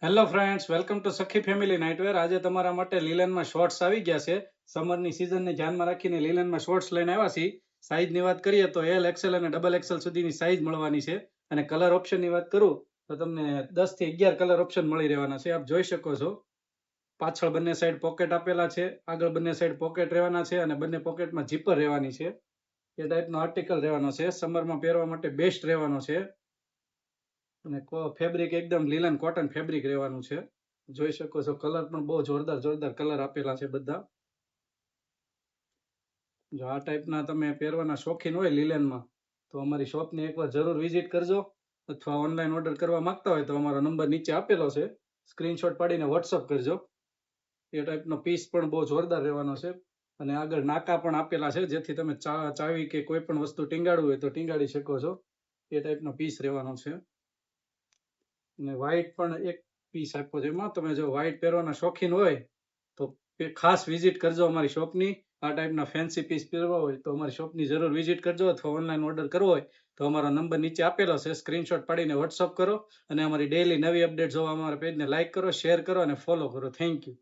Hello friends, welcome to સખી family nightwear. આજે તમારા માટે લીલનમાં શોર્ટ્સ આવી ગયા છે. સમરની સિઝનને ધ્યાનમાં રાખીને લીલનમાં શોર્ટ્સ લઈને આવ્યા છીએ. સાઇઝની વાત કરીએ તો એલ, એક્સેલ અને ડબલ એક્સેલ સુધીની સાઇઝ મળવાની છે. અને કલર ઓપ્શનની વાત કરું તો તમને 10 થી 11 કલર ઓપ્શન મળી રહેવાના છે. આપ જોઈ શકો છો, પાછળ બંને સાઈડ પોકેટ આપેલા છે, આગળ બંને સાઈડ પોકેટ રહેવાના છે અને બંને પોકેટમાં જીપર રહેવાની છે. એ ટાઈપનો આર્ટિકલ રહેવાનો છે. સમરમાં પહેરવા માટે બેસ્ટ રહેવાનો છે. અને ફેબ્રિક એકદમ લીલન કોટન ફેબ્રિક રહેવાનું છે. જોઈ શકો છો, કલર પણ બહુ જોરદાર જોરદાર કલર આપેલા છે બધા. જો આ ટાઈપના તમે પહેરવાના શોખીન હોય લીલનમાં, તો અમારી શોપને એકવાર જરૂર વિઝિટ કરજો. અથવા ઓનલાઈન ઓર્ડર કરવા માંગતા હોય તો અમારો નંબર નીચે આપેલો છે, સ્ક્રીનશોટ પાડીને વોટ્સઅપ કરજો. એ ટાઈપનો પીસ પણ બહુ જોરદાર રહેવાનો છે. અને આગળ નાકા પણ આપેલા છે, જેથી તમે ચાવી કે કોઈ પણ વસ્તુ ટીંગાડવું હોય તો ટીંગાડી શકો છો. એ ટાઈપનો પીસ રહેવાનો છે. અને વ્હાઈટ પણ એક પીસ આપ્યો છે. એમાં તમે જો વ્હાઈટ પહેરવાના શોખીન હોય તો ખાસ વિઝિટ કરજો અમારી શોપની. આ ટાઈપના ફેન્સી પીસ પહેરવા હોય તો અમારી શોપની જરૂર વિઝિટ કરજો. અથવા ઓનલાઈન ઓર્ડર કરવો હોય તો અમારો નંબર નીચે આપેલો છે, સ્ક્રીનશોટ પાડીને વોટ્સઅપ કરો. અને અમારી ડેઈલી નવી અપડેટ જોવા અમારા પેજને લાઈક કરો, શેર કરો અને ફોલો કરો. Thank you.